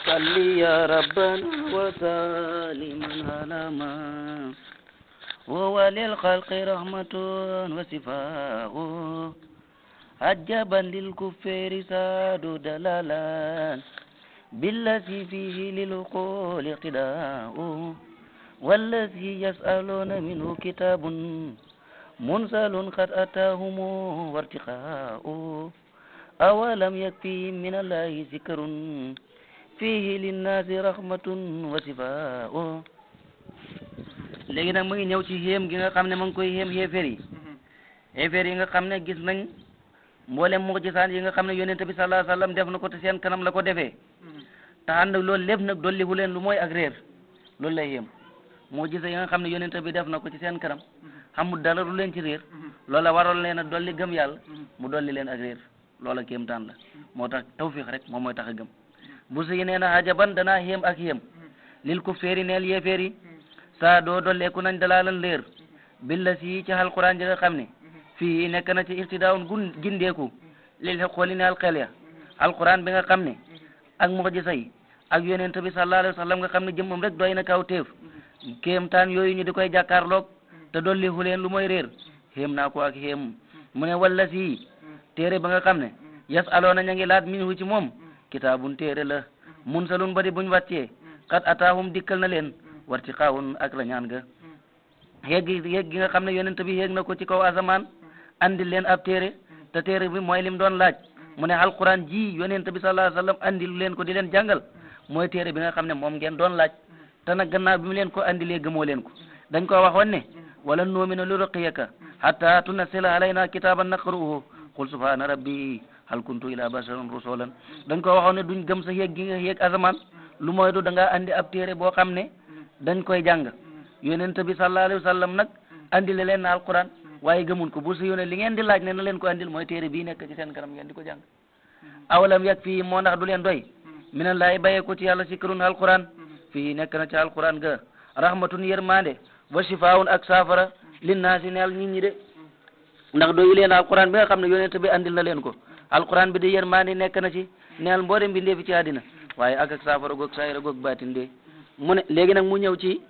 صلي يا ربنا وسلما على ما هو للخلق رحمة وشفاء عجبا للكفار ساد دلالا بالذي فيه للعقول اقتداء والذي يسألون منه كتاب منزل قد أتاهم وارتقاء أولم يكفيهم من الله ذكر فيه للناس رحمة وشفاء léegi nag mu ngi ñëw ci xéem gi nga xam ne ma ngi koy xéem xéeféer yi nga xam ne gis nañ mboolem mucjisaan yi nga xam ne yonent bi sallallahu alayhi wasallam def na ko te seen kanam la ko defee te ànd ak loolu lépp nag dolliwu leen lu mooy ak réer loolu lay xéem mucjisa yi nga xam ne yonent bi def na ko ci seen kanam xamul dara lu leen ci réer loola waroon leen a dolli gëm yàlla mu dolli leen ak réer loola kéemtaan la moo tax tawfiq rek moom mooy tax a gëm bu si nee na ajaban danaa xéem ak xéem lil ku féeri neel yéeféer yi saa doo dolleeku nañ dalaalan leer billa si ci alquran ji nga xam ne fii nekk na ci irtidaawun gindeeku lil xooli ne alxel ya alquran bi nga xam ne ak mucjisa yi ak yonent bi sallallahu alayhi wa sallam nga xam ne jëmmam rek doy na kaw teef kéemtaan yooyu ñu di koy jàkkaarloog te dolli hu leen lu mooy réer xéem naa ko ak xéem mu ne walla si téere ba nga xam ne yas aloona ña ngi laat minhu ci moom kitaabun téere la munsalun bari buñ wàccee kat ataahum dikkal na leen warti xaawun ak la ñaan ga yéeg gi nga xam ne yonent bi yéeg na ko ci kaw asamaan andil leen ab téere te téere bi mooy lim doon laaj mu ne alquran ji yonent bi sallallahu alayhi wasallam andil leen ko di leen jàngal mooy téere bi nga xam ne moom ngeen doon laaj te nag gannaaw bi mu leen ko andilee gëmoo leen ko dañ ko waxoon ne wala nu'mina li ruqiyaka hatta tunazzila alayna kitaban naqra'uhu qul subhana rabbi hal kuntu ila basharan rasulan dañ ko waxoon ne duñ gëm sa yéeg gi nga yéeg asamaan lu mooy du da ngaa andi ab téere boo xam ne dañ koy jàng yonent bi sallallahu alayhi wasallam nag andile leen na alquran waaye gëmun ko bu si yónnee li ngeen di laaj ne na leen ko andil mooy téere bii nekk ci seen kanam ngeen di ko jàng awalam yak fii moo ndax du leen doy minallahi bàyyee ko ci yàlla sikrun alquran fii nekk na ci alquran ga rahmatun yërmande wa shifaa'un ak saafara linnaasi neel nit ñi de ndax doyu leen alquran bi nga xam ne yonent bi andil na leen ko alquran bi di yërmande nekk na ci neel mboolem bi ndee fi ci àddina waaye ak saafara goog saayira goog baatin de mu ne léegi nag mu ñëw ci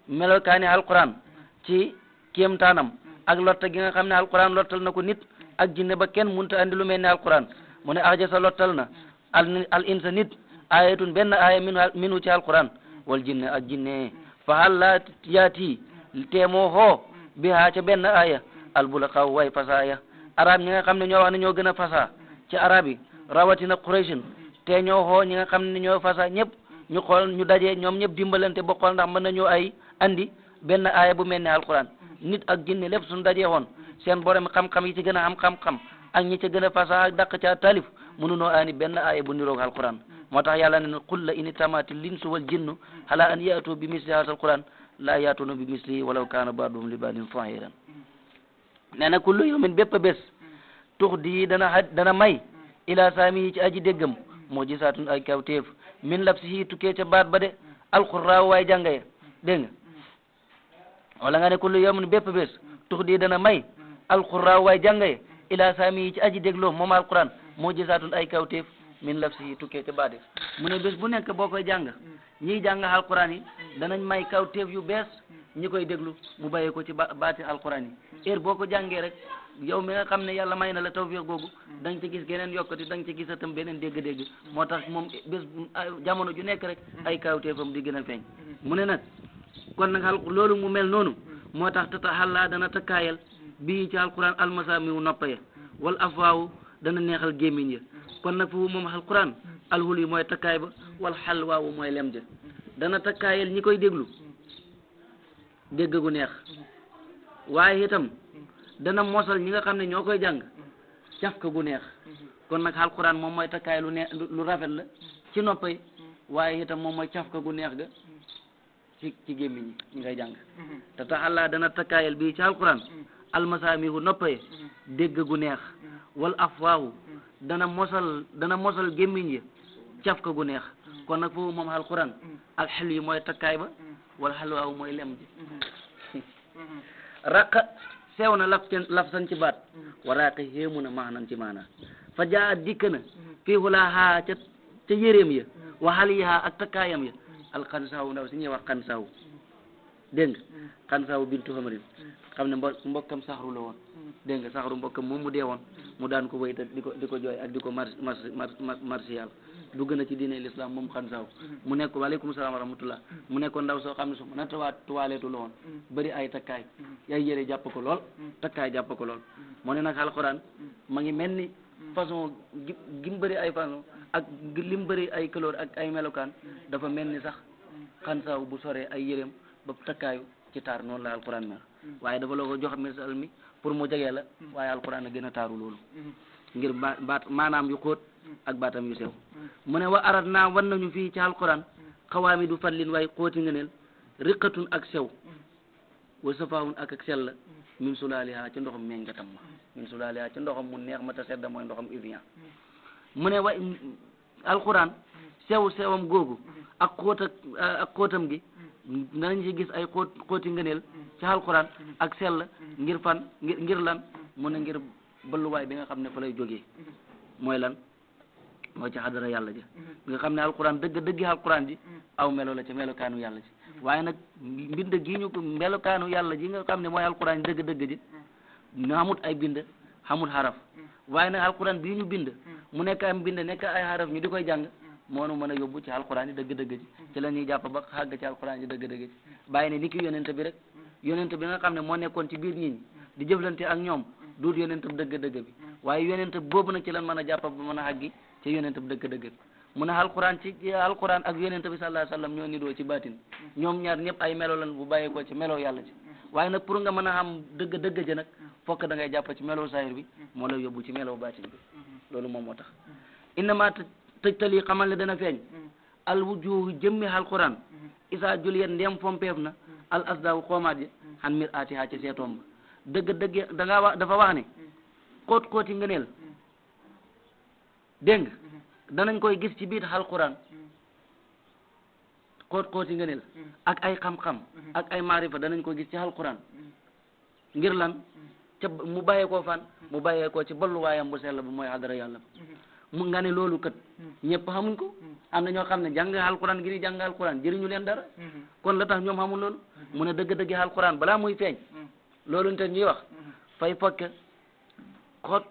melokaani alquran ci kéemtaanam ak lotta gi nga xam ne alquran lottal na ko nit ak jinne ba kenn munta andi lu mel ne alquran mu ne ajasa lottal na al insa nit ayatun benn aya minu ci alquran wal jinne ak jinne fa hal la yaati teemoo hoo bi haa ca benn aya albulaqaw way fasaaya arab ñi nga xam ne ñoo wax ne ñoo gën a fasa ci arab yi rawatina qurayshin te ñoo hoo ñi nga xam ne ñoo fasa ñëpp ñu xool ñu daje ñoom ñëpp dimbalante ba xool ndax mën nañu ay andi benn aaya bu mel ne alquran nit ak jinne lépp suñu dajee woon seen borom xam-xam yi ci gën a am xam-xam ak ñi ci gën a fasaha ak dàq ca taalif mënunoo aani benn aaya bu niroog alquran moo tax yàlla ne qul la in ittamaati linsu wal jinnu ala an yaatu bi misli haadha alquran la yaatuna bi mislihi walaw kaana ba'duhum li ba'din zahiran nee na kullu yawmin bépp bés tux di dana may ila saami yi ci aji déggam moo gisaatun ay kawteef min labsihi tukkee ca baat ba de alqurra waay jàngaye dégg nga wala nga ne kullu yawmin bépp bés tux di dana may alqurra waay jàngaye ila saami yi ci aji dégloo moom alquran moo gisaatun ay kawteef min labsihi tukkee ca baat de mu ne bés bu nekk boo koy jàng ñiy jàng alquran yi danañ may kawteef yu bees ñi koy déglu mu bàyyee ko ci baati alquran yi heure boo ko jàngee rek yow mi nga xam ne yàlla may na la tawfiq googu da nga ci gis geneen yokkati da nga ci gis itam beneen dégg-dégg moo tax moom bés jamono ju nekk rek ay kawteefam di gën a feeñ mu ne nag kon nag loolu mu mel noonu moo tax tataxallaa dana takkaayal bii ci alquran almasaamiwu noppa ya wal afwaawu dana neexal gémmiñ ya kon nag foofu moom alquran alhul yi mooy takkaay ba wal xalwaawu mooy lem ja dana takkaayal ñi koy déglu dégg gu neex waaye itam dana mosal ñi nga xam ne ñoo koy jàng cafka gu neex kon nag alquran moom mooy takkaay lu neex lu rafet la ci noppa yi waaye itam moom mooy cafka gu neex ga ci gémmiñ ñi ngay jàng te taxallaa dana takkaayal bii ci alquran almasaamihu noppa yi dégg gu neex wal afwaahu dana mosal gémmiñ yi cafka gu neex kon nag foofu moom alquran ak xel yi mooy takkaay ba wal xalwaahu mooy lem ji raqa sew na laf san ci baat waraaqi xéemu na maanan ci maana fa jaa dikk na fii hulaahaa ca yéreem ya waxaliha ak takkaayam ya alxansaaw ndaw si ñuy wax xansaaw dégg nga xansaaw bintu xamarin xam ne mbokkam saxru la woon dégg nga saxru mbokkam moom mu dee woon mu daan ko wéy te di ko jooy ak di ko martial dugg na ci diine l'islam moom xansaaw mu nekk waaleykum salaam wa rahmatullah mu nekkoon ndaw soo xam ne su na tuwaaleetu la woon bëri ay takkaay ay yére jàpp ko lool takkaay jàpp ko lool moo ne nag alxuraan ma ngi mel ni façon gi mu bëri ay façon ak li mu bëri ay couleur ak ay melokaan dafa mel ni sax xansaaw bu soree ay yéreem ba takkaayu ci taar noonu la alxuraan mel waaye dafa la ko jox misal mi pour mu jegee la waaye alxuraan a gën a taaru loolu ngir baat maanaam yu xóot ak baatam yu sew mu ne wa arat naa wan nañu fii ci alxuraan xawaami du fadlin waaye xóoti ngëneel riqatun ak sew wa safaawun ak sell la min sulaaliha ci ndoxam mengatam ma min sulaaliha ci ndoxam mu neex ma ta sedda mooy ndoxam Evian mu ne wa alxuraan sewam googu ak xóotam gi danañ ci gis ay xóoti ngëneel ci alxuraan ak sell ngir fan ngir lan mu ne ngir balluwaay bi nga xam ne fa lay jógee mooy lan mooy ci xadara yàlla ji nga xam ne alxuraan dëgg alxuraan ji aw melo la ci melokaanu yàlla ji waaye nag mbind gi ñu ko melokaanu yàlla ji nga xam ne mooy alxuraan dëgg ji ñu xamut ay bind xamut xaraf waaye nag alxuraan bii ñu bind mu nekk ay bind nekk ay xaraf ñu di koy jàng moo nu mën a yóbbu ci alxuraan yi dëgg-dëgg ji ci la ñuy jàpp ba xàgg ci alxuraan yi dëgg-dëgg ji bàyyi ne ni ki yonent bi rek yonent bi nga xam ne moo nekkoon ci biir nit ñi di jëflante ak ñoom duut yonent bi dëgg-dëgg bi waaye yonent boobu nag ci lan mën a jàpp ba mën a xàggi ci yonent bi dëgg-dëgg bi mu ne alxuraan ak yonent bi sallallahu alayhi wasallam ñoo nidoo ci baatin ñoom ñaar ñëpp ay melo lan bu bàyyee ko ci melo yàlla ci waaye nag pour nga mën a xam dëgg-dëgg ji nag fokk da ngay jàpp ci melo saahir bi moo lay yóbbu ci melo baatin bi loolu moom moo tax innama tëjtali xamal ne dana feeñ al wujuhu jëmmi alquran isa juliyet ndem fompeef na al asdaaw xoomaat yi xan mir aati haa ci seetoom ba dëgg dafa wax ne xóoti ngëneel dégg nga danañ koy gis ci biir alquran xóoti ngëneel ak ay xam-xam ak ay maarifa danañ ko gis ci alquran ngir lan ca mu bàyyee koo fan mu bàyyee koo ci balluwaayam bu sell bu mooy xadara yàlla mu nga ne loolu kat ñëpp xamuñ ko am na ñoo xam ne jàng alquran ngir jàng alquran jëriñu leen dara kon la tax ñoom xamul loolu mu ne dëgg-dëgg alquran balaa muy feeñ loolu te ñuy wax fay fokk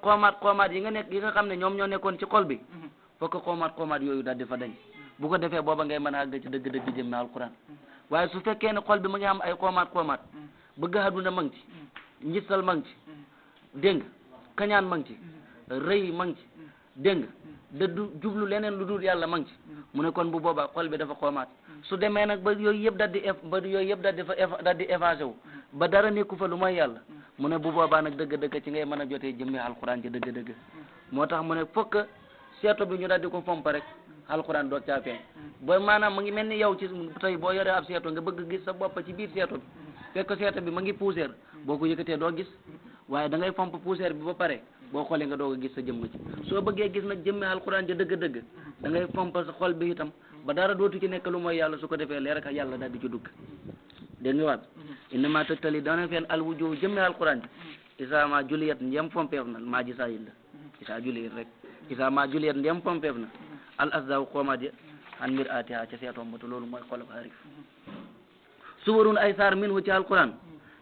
xoomaat yi nga xam ne ñoom ñoo nekkoon ci xol bi fokk xoomaat yooyu daal di fa dañ bu ko defee booba ngay mën a àgg ci dëgg-dëgg jëmmi alquran waaye su fekkee ne xol bi mu ngi am ay xoomaat bëgg àdduna ma ngi ci njistal ma ngi ci dégg nga kañaan ma ngi ci rëy ma ngi ci dégg nga da du jublu leneen lu dul yàlla ma ngi ci mu ne kon bu boobaa xol bi dafa xoomaat su demee nag ba yooyu yëpp daal di effacé wu ba dara nekku fa lu mooy yàlla mu ne bu boobaa nag dëgg-dëgg ci ngay mën a jotee jëmmi alquran ci dëgg-dëgg moo tax mu ne fokk seeto bi ñu daal di ko fomp rek alquran doog caa feeñ booy maanaam mu ngi mel ni yow ci tey boo yoree ab seeto nga bëgg gis sa bopp ci biir seeto bi fekk seeto bi ma ngi poussière boo ko yëkkatee doo gis waaye da ngay fomp poussière bi ba pare boo xoolee nga doog a gis sa jëmm ci soo bëggee gis nag jëmmi alquran ja dëgg-dëgg da ngay fomp sa xol bi itam ba dara dootu ci nekk lu mooy yàlla su ko defee leer ak yàlla daal di ci dugg dégg nga waat innama tëgtali dana feen al wujuh jëmmi alquran ji isa ma juliyat ndem fompeef na maa ji sayil la isa juliyat rek isa ma juliyat ndem fompeef na al asdaw xoomaat ya an mbir atiha ca seetoom ba te loolu mooy xolub xarif suwarun ay saar min hu ci alquran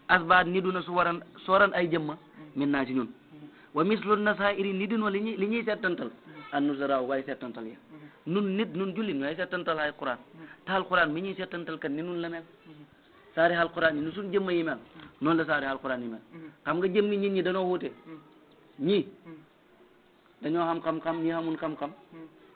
asbaat ni duna sooran ay jëmma min naa ci ñun wa mislu nasairi ni dun wa li ñuy settantal an nusaraaw waaye settantal ya nun jullit ñooy settantal ay quran te alquran mi ñuy settantal kat ni nun la mel saari alquran yi ni suñ jëmma yi mel noonu la saari alquran yi mel xam nga jëmmi nit ñi dañoo wute ñii dañoo xam xam-xam ñii xamul xam-xam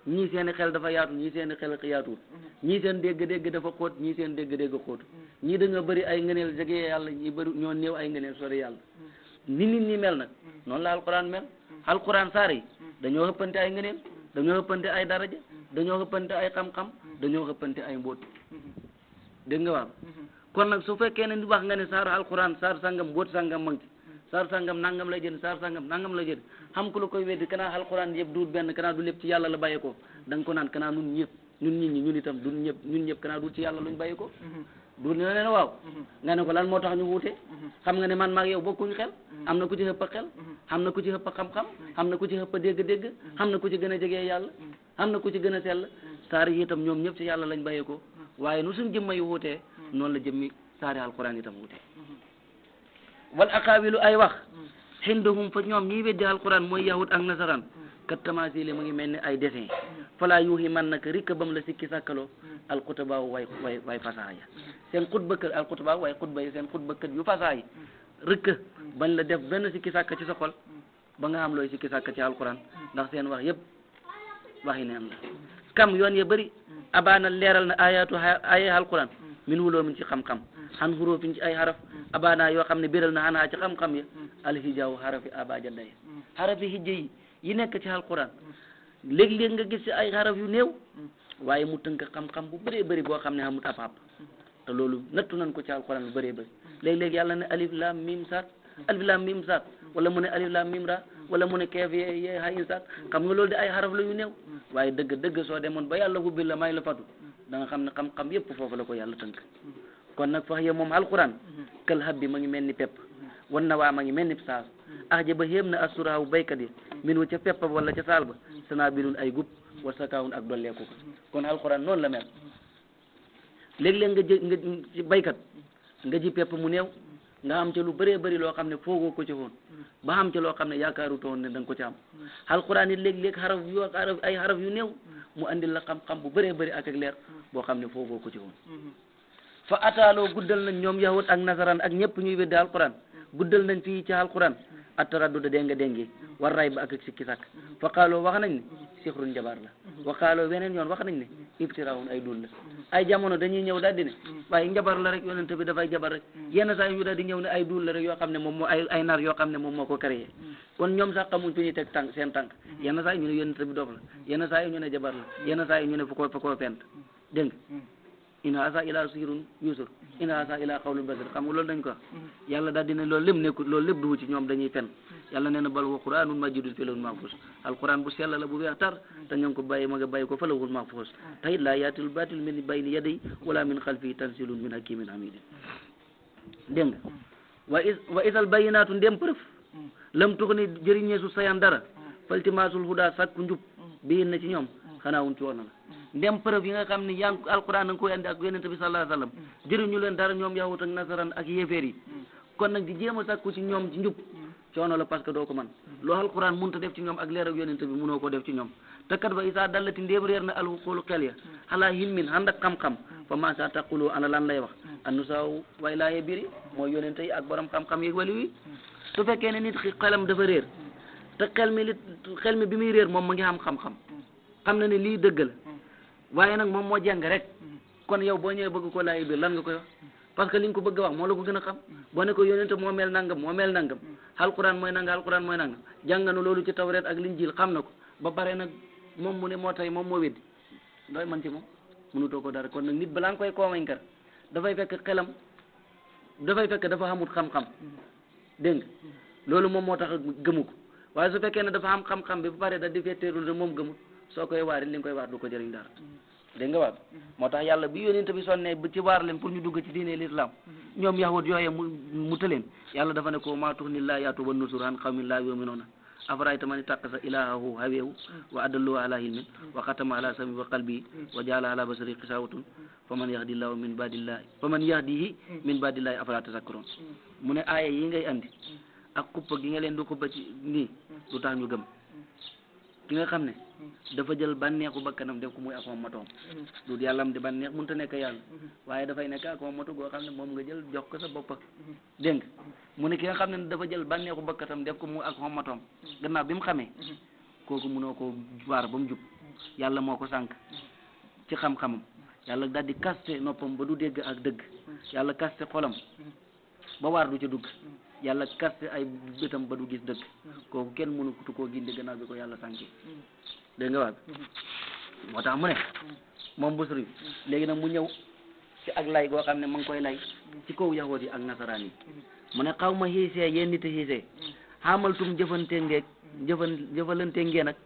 ñii seeni xel dafa yaatu ñii seeni xel yaatuwul ñii seen dégg-dégg dafa xóot ñii seen dégg-dégg xóotu ñii dañoo bëri ay ngëneel jege yàlla ñii bëri ñoo néew ay ngëneel sori yàlla ni nit ñi mel nag noonu la alquran mel alquran saar yi dañoo xëppante ay ngëneel dañoo xëppante ay daraja dañoo xëppante ay xam-xam dañoo xëppante ay mbóot dégg nga waaw kon nag su fekkee ne wax nga ne saar alquran saar sangam mbóot sangam mang ci saar sangam nangam lay jënd saar sangam nangam lay jënd xam ku la koy weddi kanaa alquran yëpp duut benn kanaa du lépp ci yàlla la bàyyi ko da nga ko naan kanaa nun ñëpp ñun nit ñi ñun itam ñun ñëpp kanaa duut ci yàlla luñ bàyyi ko du ne leen waaw nga ne ko lan moo tax ñu wuute xam nga ne man maag yow bokkuñ xel am na ku ci xëpp xel am na ku ci xëpp xam-xam am na ku ci xëpp dégg-dégg am na ku ci gën a jege yàlla am na ku ci gën a sell saar yi itam ñoom ñëpp ci yàlla lañ bàyyee ko waaye nu suñ jëmma yu wuutee noonu la jëmmi saari alquran itam wuutee wal aqaawilu ay wax xindahum fa ñoom ñiy weddi alquran mooy yahud ak nasaraan kat tamaasili mu ngi mel ni ay dessin fala yuuxi man naka rikka bam la sikki sàkkaloo alxutabaaw way fasaa ya seen xutba kër alxutabaaw way xutba yi seen xutba kër yu fasaa yi rikka bañ la def benn sikki sàkka ci sa xol ba nga am looy sikki sàkka ci alquran ndax seen wax yëpp waxi neen la kam yoon ya bëri abaana leeral na ayatu ay alquran min wuloo min ci xam-xam xan xuróofin ci ay xaraf abaana yoo xam ne biral na xanaa ci xam-xam ya alhijaaw xarafi abajandaye xarafi hijja yi nekk ci alquran léeg-léeg nga gis ci ay xaraf yu néew waaye mu tënk xam-xam bu bëree bëri boo xam ne xamut ab te loolu nattu nañ ko ci alquran lu bëree bëri léeg-léeg yàlla ne alif lam mim saat alif lam mim saat wala mu ne alif lam mim ra wala mu ne keef ye hayin saat xam nga loolu di ay xaraf la yu néew waaye dëgg soo demoon ba yàlla hubbil la may la fatu da nga xam ne xam-xam yépp foofu la ko yàlla tënk kon nag fax ye moom alquran kël habbi ma ngi mel ni pepp wan na waa ma ngi mel ni saas ax ba xéem na assuraawu baykat yi min wu ca pepp wala ca saal ba sanaa bilun ay gub wa sakaawun ak dolleeku ko kon alquran noonu la mel léeg-léeg nga ci baykat nga ji pepp mu néew nga am ca lu bëree bëri loo xam ne foogoo ko ci woon ba am ca loo xam ne yaakaaru toon ne da nga ko ci am alquran yi léeg-léeg ay xaraf yu néew mu andil la xam-xam bu bëree bëri ak leer boo xam ne foogoo ko ci woon fa ataaloo guddal nañ ñoom yahud ak nasaraan ak ñëpp ñuy weddi alquran guddal nañ fii ci alquran attaradduda déngi war ray ba ak sikki sàkk fa qaaloo wax nañ ne sixrun njabar la wa qaaloo weneen yoon wax nañ ne ibtiraawun ay dul la ay jamono dañuy ñëw daal di ne waaye njabar la rek yonent bi dafay jabar rek yenn saa yu daal di ñëw ne ay dul la rek yoo xam ne moom moo ay nar yoo xam ne moom moo ko créé kon ñoom sax xamuñ fi ñuy teg tànk seen tànk yenn saa yi ñu ne yonent bi dof la yenn saa yi ñu ne jabar la yenn saa yi ñu ne fa koo fent dégg nga in haasa ila sirun yusur in haasa ila qawlul basir xam nga loolu dañ ko wax yàlla daal dina loolu lépp nekkul loolu lépp duwu ci ñoom dañuy fen yàlla nee na bal wa qur'anun majidun fi lawhil mahfuz alquran bu sell la bu weex tar te ñoo ngi ko bàyyi ma nga bàyyi ko fa lawhil mahfuz te it laa yaatil baatil min bayni yadayhi wala min xalfihi tanzilun min hakimin hamidin dégg nga wa isal bayyinaatu ndem preuve lam tux ni jëriñee su sayan dara faltimaasul huda sàkku njub bi na ci ñoom xanaa wuñ ci woon la ndem preuve yi nga xam ne yaa ngi alquran nga koy andi ak yonent bi sallallahu alayhi wasallam jëriñu leen dara ñoom yahut ak nasaran ak yéeféer yi kon nag di jéem a sàkku ci ñoom ci njub coono la parce que doo ko man loo alquran mënut a def ci ñoom ak leer ak yonent bi mënoo ko def ci ñoom te kat ba isa dallati ndéem réer na alxuqulu xel ya xalaa himmin ànd ak xam-xam fa masa taqulu ana lan lay wax annu saw way laaye biri mooy yonent yi ak borom xam-xam yeeg wali wi su fekkee ne nit xelam dafa réer te xel mi bi muy réer moom ma ngi am xam-xam xam na ne lii dëgg la waaye nag moom moo jàng rek kon yow boo ñëwee bëgg ko laaye biir lan nga koy wax parce que li nga ko bëgg a wax moo la ko gën a xam boo ne ko yonent moo mel nangam alquran mooy nangam jàng na loolu ci tawreet ak linjiil xam na ko ba pare nag moom mu ne moo tay moom moo weddi dooy man ci moom mënutoo ko dara kon nag nit balaa nga koy convaincre dafay fekk dafa xamut xam-xam dégg nga loolu moom moo tax gëmu ko waaye su fekkee ne dafa am xam-xam bi ba pare da di fetteerul ne moom gëmut soo koy waari li nga koy waar du ko jëriñ dara dégg nga waat moo tax yàlla bi yonent bi sonnee ci waar leen pour ñu dugg ci diine l'islam ñoom yahud yooye mu tëleen yàlla dafa ne ko maa tuxni laa yaatu wa nusur an qawmin laa yu'minuuna afara'ayta man ittaxaza ilaahahu hawahu wa adallahu ala ilmin wa xatama ala sam'i wa qalbihi wa jaala ala basari xisawatun faman yahdihi min ba'dillahi afala tazakkarun mu ne aaya yi ngay andi ak kuppa gi nga leen du kuppa ci nii du tax ñu gëm ki nga xam ne dafa jël bànneexu bakkanam def ko muy ak moom matoom du yàllam di bànneex mënut a nekk yàlla waaye dafay nekk ak moom matu goo xam ne moom nga jël jox ko sa bopp dégg nga mu ne ki nga xam ne dafa jël bànneexu bakkatam def ko muy ak moom matoom gannaaw bi mu xamee kooku mënoo koo waar ba mu jub yàlla moo ko sànq ci xam-xamam yàlla daal di kaste noppam ba du dégg ak dëgg yàlla kaste xolam ba waar du ca dugg yàlla kaste ay bëtam ba du gis dëgg kooku kenn mënu tu koo gindi gannaaw bi ko yàlla sànki dégg nga waat moo tax mu ne moom Busiri léegi nag mu ñëw ci ak lay goo xam ne ma ngi koy lay ci kaw yahood yi ak nasaraan yi mu ne xaw ma xiisee yéen nit a xiisee xamaltum jëfalante ngeen ak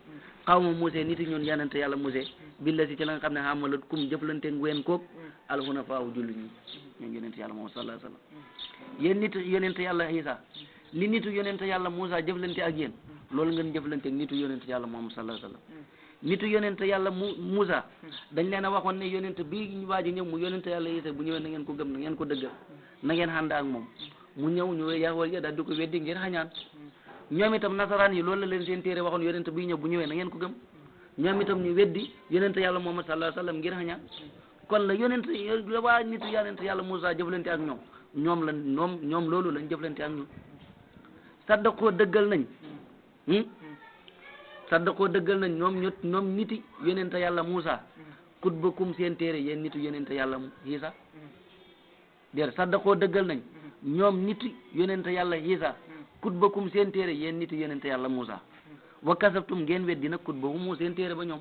xaw ma musee nit ñun yanante yàlla musee billa si ci la nga xam ne xamalat kum jëflante ngeen koog alxuna faaw julli ñun yonente yàlla moom sallallahu alayhi wasallam yéen nit yonente yàlla Isa li nitu yonente yàlla Musa jëflante ak yéen loolu ngeen jëflante ak nitu yonente yàlla moom sallallahu alayhi wasallam nitu yonent yàlla Musa dañ leen a waxoon ne yonent bii ñu waaj a ñëw mu yonent yàlla Isa bu ñëwee na ngeen ko gëm na ngeen ko dëggal na ngeen ànd ak moom mu ñëw ñu yahud ya daal di ko weddi ngeen xañaan ñoom itam nasaraan yi loolu la leen seen téere waxoon yonent bii ñëw bu ñëwee na ngeen ko gëm ñoom itam ñu weddi yonent yàlla Muhammad sallallahu alayhi wasallam ngir xañaan kon la yonent la waa nitu yonent yàlla Musa jëflante ak ñoom loolu lañ jëflante ak ñoom saddaqoo dëggal nañ ñoom niti yonent yàlla Musa kutbakum seen téere yéen nitu yonent yàlla Isa déer saddaqoo dëggal nañ ñoom niti yonent yàlla Isa kutbakum seen téere yéen nitu yonent yàlla Musa wa kasabtum ngeen weddi nag kutbakum seen téere ba ñoom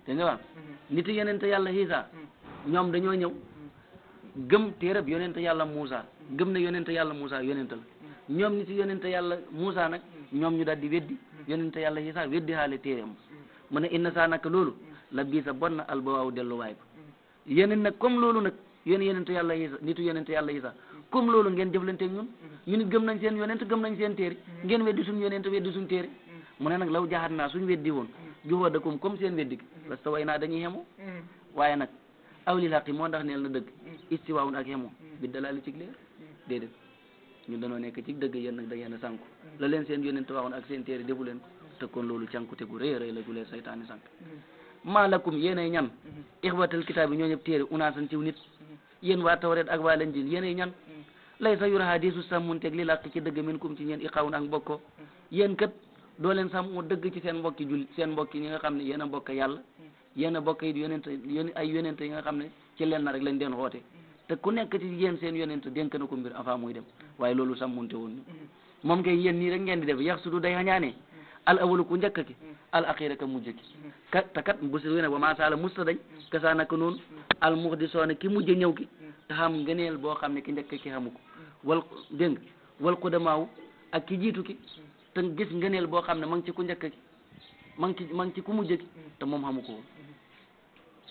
te nga wax nitu yonent yàlla Isa ñoom dañoo ñëw gëm téereb yonent yàlla Musa gëm na yonent yàlla Musa yonent la ñoom nitu yonent yàlla Musa nag ñoom ñu daal di weddi yonent yàlla Isa weddi xaale téereem mu ne inna saa naka loolu la bii sa bon na albawaaw delluwaay ba yeneen nag comme loolu nag yéen yonent yàlla Isa nitu yonent yàlla Isa comme loolu ngeen jëflante ak ñun ñu nit gëm nañ seen yonent gëm nañ seen téere ngeen weddi suñu yonent weddi suñu téere mu ne nag law jaxat naa suñu weddi woon juhóodakum comme seen weddi gi parce que way naa dañuy xemu waaye nag awlil xaqi moo ndax neel na dëgg istiwaawun ak xemu bi dalaali ci leer déedéet ñu danoo nekk ci dëgg yéen nag da ngeen a sànku la leen seen yonent waxoon ak seen téere defu leen ko te kon loolu cànkute gu rëy a rëy la gu leen saytaani sànk maa lakum yéenay ñan ixwatal kitaab yi ñoo ñëpp téere unaasan ciw nit yéen waa tawreet ak waa Linjiil yéenay ñan lay sa yuraha diisu sàmmunteeg li làq ci dëgg min kum ci ñeen i xawun ak mbokkoo yéen kat doo leen sàmm dëgg ci seen mbokki julli seen mbokki ñi nga xam ne yéen a bokk yàlla yéen a bokk it ay yonent yi nga xam ne ci leen na rek lañ den xoote te ku nekk ci yéen seen yonent dénk na ko mbir avant muy dem waaye loolu sàmmunte woon ñu moom kay yéen nii rek ngeen di def yax sudu day xañaane al awalu ku njëkk ki al axira ka mujj ki te kat bu si wéne ba maasala musta dañ kasaa naka noonu al muxdisoona ki mujj ñëw ki te xam ngëneel boo xam ne ki njëkk ki xamu ko wal dégg wal qudamaaw ak ki jiitu ki te gis ngëneel boo xam ne ma ngi ci ku njëkk ki ma ngi ci ku mujj ki te moom xamu ko woon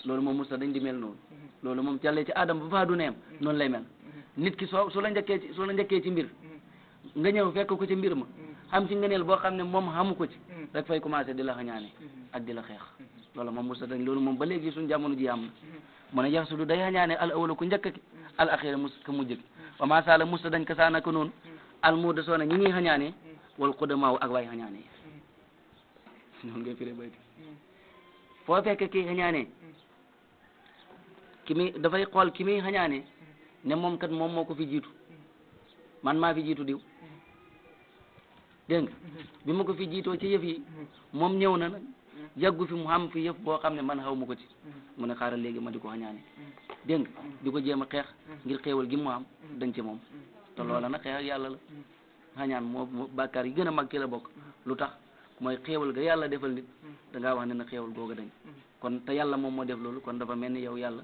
loolu moom musta dañ di mel noonu loolu moom jàllee ci Adama ba faa du neem noonu lay mel nit ki su la njëkkee ci mbir nga ñëw fekk ko ci mbir ma xam ci ngëneel boo xam ne moom xamu ko ci rek fay commencé di la xañaane ak di la xeex loolu moom musta dañ loolu moom ba léegi suñu jamono ji am na mu ne yax sudu day xañaane al awala ku njëkk ki al axira ka mujj ki wa maa sala musta dañ ka saa naka noonu al muuda soona ñi ñuy xañaane wal qudamaaw ak waay xañaane noonu ngay firé bayti foo fekk kii xañaane dafay xool ki muy xañaane ne moom kat moom moo ko fi jiitu man maa fi jiitu diw dégg nga bi ma ko fi jiitoo ci yëf yi moom ñëw na nag yàggu fi mu xam fi yëf boo xam ne man xaw ma ko ci mu ne xaaral léegi ma di ko xañaane dégg nga di ko jéem a xeex ngir xéewal gi mu am dañ ci moom te loola nag xeex ak yàlla la xañaan moo bàkkaar yi gën a mag ci la bokk lu tax mooy xéewal ga yàlla defal nit da ngaa wax ne na xéewal googa dañ kon te yàlla moom moo def loolu kon dafa mel ni yow yàlla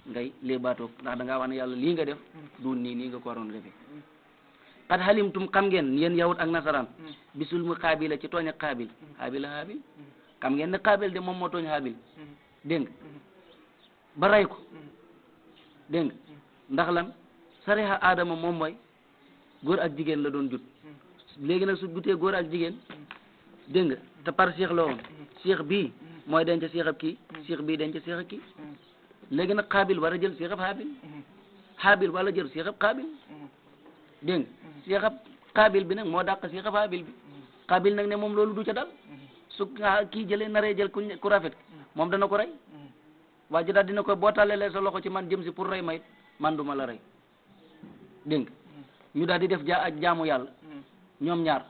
ngay léebaatoog ndax da ngaa wax ne yàlla lii nga def du nii nga ko waroon defee qad halimtum xam ngeen yéen yahud ak nasaraan bisul mu xaabila ci tooñ ak xaabil xam ngeen ne xaabil de moom moo tooñ xaabil dégg nga ba rey ko dégg nga ndax lan sariha aadama moom mooy góor ak jigéen la doon jut léegi nag su jutee góor ak jigéen dégg nga te par seex la woon seex bii mooy denc seexab kii seex bii denc seexab kii léegi nag xaabil war a jël seexab xaabil xaabil wala jël seexab xaabil dégg nga seexab xaabil bi nag moo dàq seexab xaabil bi xaabil nag ne moom loolu du ca dal su kii jëlee naree jël ku rafet moom dana ko rey waa ji daal dina ko boo tàllalee sa loxo ci man jëm si pour rey mayit man duma la rey dégg nga ñu daal di def jaamu yàlla ñoom ñaar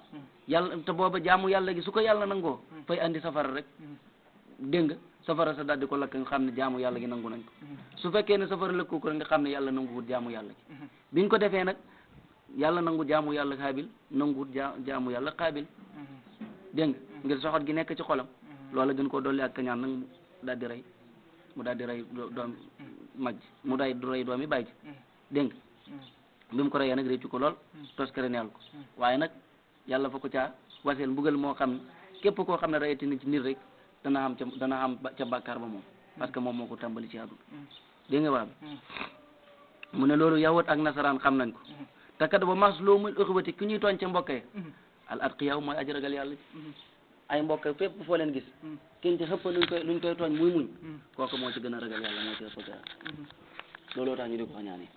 yàlla te booba jaamu yàlla gi su ko yàlla nangoo fay andi safara rek dégg nga safara sa daal di ko lakk nga xam ne jaamu yàlla gi nangu nañ ko su fekkee ne safara lëkku ko nga xam ne yàlla nanguwut jaamu yàlla gi biñ ko defee nag yàlla nangu jaamu yàlla xaabil nanguwut jaamu yàlla xaabil dégg nga ngir soxot gi nekk ci xolam loola gën koo dolli ak kañaan nag mu daal di rey doom mag ji mu daay rey doomi bàyyi ji dégg nga bi mu ko reyee nag réccu ko lool toskare neel ko waaye nag yàlla fa ko caa waseel mbugal moo xam ne képp koo xam ne reyati na ci nit rek dana am ca bàkkaar ba moom parce que moom moo ko tàmbali ci àdduna dégg nga waa bi mu ne loolu yawut ak nasaraan xam nañ ko te kat ba mas loo muy uxbati ki ñuy tooñ ca mbokk yi al atqiyaw mooy aji ragal yàlla ay mbokk fépp foo leen gis kiñ ci xëpp luñ koy tooñ muy muñ kooku moo ci gën a ragal yàlla moo ci ëpp garab looloo tax ñu di ko xañaanee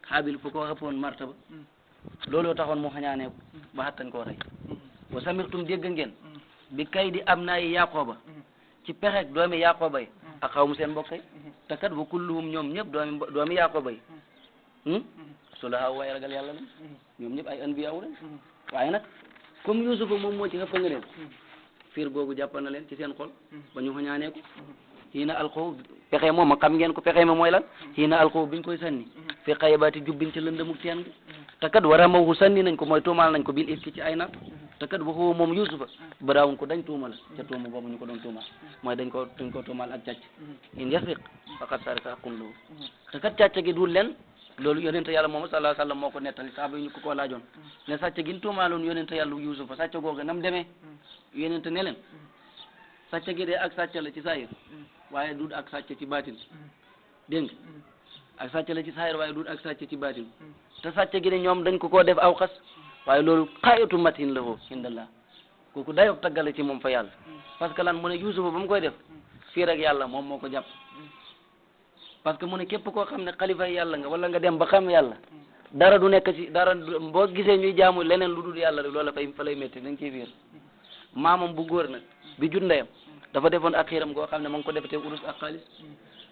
xaabil fu ko xëppoon martaba looloo taxoon mu xañaanee ba xattan koo rey wa samirtum dégg ngeen bi kay di am naa yi Yaqooba ci pexeeg doomi Yaqooba yi ak xaw mu seen mbokk yi te kat wa kulluhum ñoom ñëpp doomi Yaqooba yi sulaha way ragal yàlla lañ ñoom ñëpp ay anbiya lañ waaye nag comme Yuusufa moom moo ci xëpp nga leen fiir googu jàppal na leen ci seen xol ba ñu xañaanee ko xiina alxaw pexe moom a xam ngeen ko pexe ma mooy lan xiina alxaw biñ koy sànni fi xayabaati jubbin ci lëndëmuk teen gi te kat war a mawu sànni nañ ko mooy tuumaal nañ ko bil ifki ci ay nar te kat waxoo moom Yuusufa baraawun ko dañ tuuma la ca tuuma boobu ñu ko doon tuumaal mooy dañ ko tuumaal ak càcc in yasriq faqad sarika aqun lahu te kat càcc gi du leen loolu yonente yàlla moom sallallahu alayhi wa sallam moo ko nettali saaba yi ñu ko laajoon ne sàcc gi ñu tuumaaloon yonente yàlla Yuusufa sàcc googu nam demee yonente ne leen sàcc gi de ak sàcc la ci saayir waaye du ak sàcc ci baatin dégg nga ak sàcc la ci saayir waaye du ak sàcc ci baatin te sàcc gi de ñoom dañ ko koo def aw xas waaye loolu xaayatu matin la foofu indallah kooku dayob taggale ci moom fa yàlla parce que lan mu ne Yuusufa ba mu koy def fii rek yàlla moom moo ko jàpp parce que mu ne képp koo xam ne xalifa yàlla nga wala nga dem ba xam yàlla dara du nekk ci dara boo gisee ñuy jaamu leneen lu dul yàlla rek loola fa lay métti dañ ciy fiir maamam bu góor nag bi jut ndeyam dafa defoon ak xiiram goo xam ne ma ngi ko defetee urus ak xaalis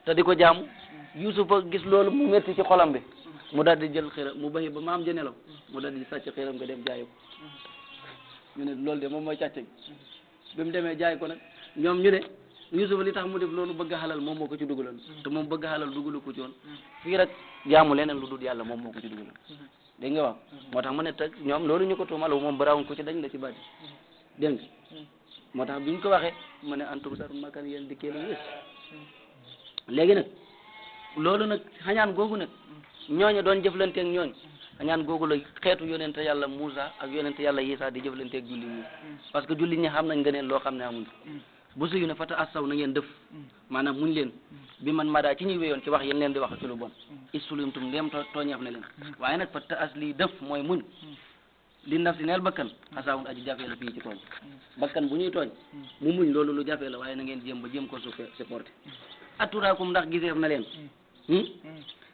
te di ko jaamu Yuusufa gis loolu mu métti ci xolam bi mu daal di jël xiiram mu bayi ba maam ja nelaw mu daal di sàcc xiiram nga dem jaay ko ñu ne loolu de moom mooy càcc bi mu demee jaay ko nag ñoom ñu ne Yuusufa li tax mu def loolu bëgg xalal moom moo ko ci dugaloon te moom bëgg xalal dugalu ko ci woon fii rek jaamu leneen lu dul yàlla moom moo ko ci dugaloon dégg nga wax moo tax mu ne teg ñoom loolu ñu ko tuumal moom baraawun ko ci dañ la ci bàtti dégg nga moo tax biñ ko waxee mu ne antum sarun makan yéen dikkee lu yées léegi nag loolu nag xañaan googu nag ñooñu doon jëflanteeg ñooñ xañaan googu la xeetu yonente yàlla Muusa ak yonente yàlla Isa di jëflanteeg jullit ñi parce que jullit ñi xam nañ ngëneel loo xam ne amuñ bu suyu ne fata assaw na ngeen def maanaam muñ leen bi man madaa ci ñuy wéyoon ci wax yéen leen di wax ci lu bon issulimtum ndéem tooñeef ne leen waaye nag fata as lii def mooy muñ li naf si neel bakkan xasaawun aji jafee la fii ci tooñ bakkan bu ñuy tooñ mu muñ loolu lu jafee la waaye na ngeen jéem ko supporté atturaakum ndax giseef na leen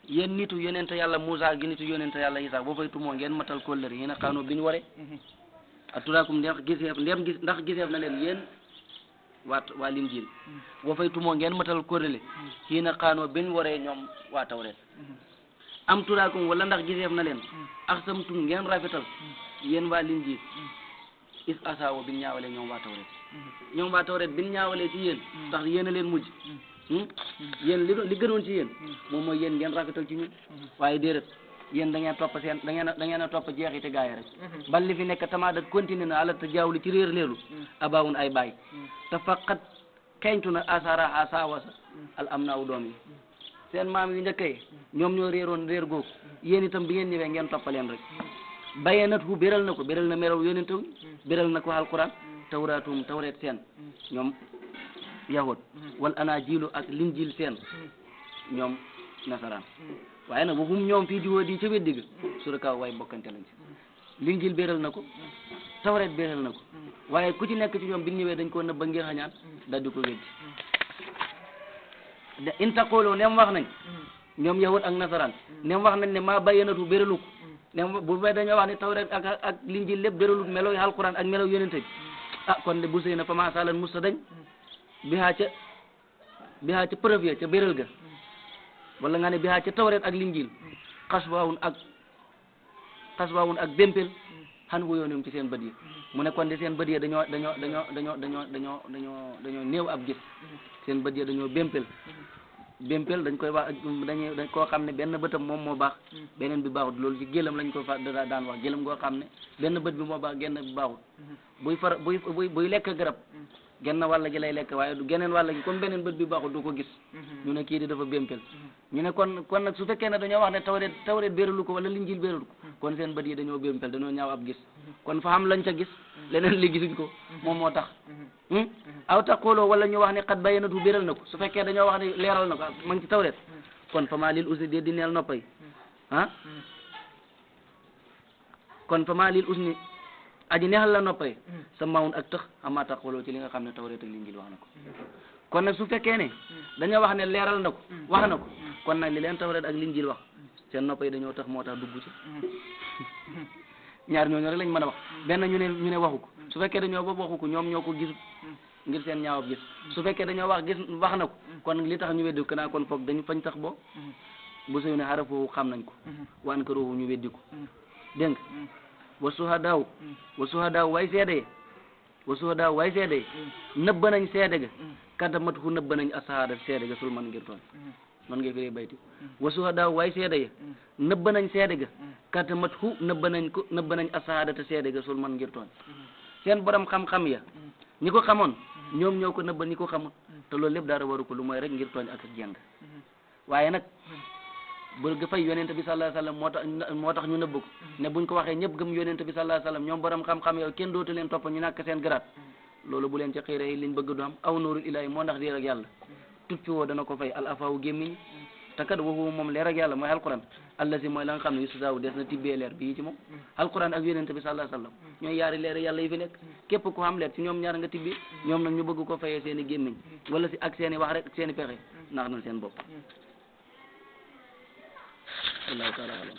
yéen nitu yonente yàlla Muusa gi nitu yonente yàlla Isa boo fay tumoo ngeen matal kóllëre yéen a xaanoo bi ñu waree atturaakum ndax giseef na leen yéen waa Linjiil boo fay tumoo ngeen matal kóllëre yéen a xaanoo bi ñu waree ñoom waa Tawreet am turaakum wala ndax giseef na leen axsamtum ngeen rafetal yéen waa Linjiil is asaawo bi ñu ñaawalee ñoom waa Tawreet bi ñu ñaawalee ci yéen ndax yéen a leen mujj yéen li gënoon ci yéen moom mooy yéen ngeen rafetal ci ñun waaye déedéet yéen da ngeen topp da ngeen a topp jeexite gaay rek bal li fi nekk tamaada continué na ala te jaawli ci réer leelu abaawun ay baay te faqat xeeñtu na asara asawasa al am naaw doom yi seen maam yu njëkk yi ñoom ñoo réeroon réer googu yéen itam bi ngeen ñëwee ngeen toppaleen rek bayee nat hu béral na melaw yonente wi béral na ko alquran tawreet seen ñoom yahud wal anaajilu ak linjil seen ñoom nasaraan waaye nag waxum ñoom fii diwoo di ca weddi ga suraka waaye bokkante lañ ci linjil béral na ko tawreet béral na ko waaye ku ci nekk ci ñoom bi ñëwee dañ koo nëbba ngir xañaan daal di ko weddi in taqooloo nem wax nañ ñoom yahud ak nasaraan nem wax nañ ne maa bayyanatu béralu ko nem bu bay dañoo wax ne tawreet ak linjil lépp béralut melow alquran ak melow yonente bi kon de bu sëy na fa ma salan musta dañ bi xaa ca preuve ca béral ga wala nga ne bi xaa ca tawreet ak linjil xaswaawun ak bémpel xan wu yoonum ci seen bët yi mu ne kon de seen bët yi dañoo néew ab gis seen bët yi dañoo bémpel dañ koy wax dañ koo xam ne benn bëtam moom moo baax beneen bi baaxut loolu ci gélam lañ ko fa daan wax gélam goo xam ne benn bët bi moo baax genn bi baaxut buy lekk garab genn wàll gi lay lekk waaye du geneen wàll gi comme beneen bët bi baaxut du ko gis ñu ne kii di dafa bémpel ñu ne kon nag su fekkee ne dañoo wax ne tawreet béeralu ko wala linjil béeralu ko kon seen bët yi dañoo bémpel dañoo ñaaw ab gis kon fa xam lañ ca gis leneen li gisuñ ko moom moo tax aw taqooloo wala ñu wax ne xat bayyanatu béral na ko su fekkee dañoo wax ne leeral na ko ma ngi ci tawreet kon fa maa lil usni dee di neel noppay kon fa maa lil usni aji neexal la noppee sa mawun ak tëx ama taquloo ci li nga xam ne Tawreet ak Linjiil wax na ko kon nag su fekkee ne dañoo wax ne leeral na ko wax na ko kon nag li leen Tawreet ak Linjiil wax seen nopp yi dañoo tax moo tax dugg ci ñaar ñooñu rek lañ mën a wax benn ñu ne waxu ko su fekkee dañoo ba waxu ko ñoom ñoo ko gis ngir seen ñaawab gis su fekkee dañoo wax na ko kon li tax ñu weddi ko naa kon foog dañu fañ tax bo bu suy ne xarafu xam nañ ko waan ko ruuxu ñu weddi ko dégg nga wa suhadaaw way seede nëbb nañ seede ga kadamat hu nëbb nañ asahaada seede ga sul man ngir tooñ noonu ngay firi bayti wa suhadaaw way seede ya nëbb nañ seede ga kadamat hu nëbb nañ asahaada te seede ga sul man ngir tooñ seen borom xam-xam ya ñi ko xamoon ñoom ñoo ko nëbb ñi ko xamul te loolu lépp dara waru ko lu mooy rek ngir tooñ ak jeng waaye nag bu ga fay yonente bi sallallahu alayhi wasallam moo tax ñu nëbb ko ne buñ ko waxee ñëpp gëm yonente bi sallallahu alayhi wasallam ñoom borom xam-xam yow kenn dootu leen topp ñu nàkk seen garaat loolu bu leen ci xiiree liñ bëgg du am aw nuurul ilaahi moo ndax leer ak yàlla tut fi woo dana ko fay al afaawu gémmiñ te kat waxu moom leer ak yàlla mooy alquran allazi mooy la nga xam ne yusudaaw des na tibbee leer bii ci moom alquran ak yonente bi sallallahu alayhi wasallam ñooy yaari leer yàlla yi fi nekk képp ku xam leer ci ñoom ñaar nga tibbee ñoom nag ñu bëgg ko fayee seen i gémmiñ wala si ak seen i wax rek ak seen i pexe nax na seen bopp. Allahu taala alam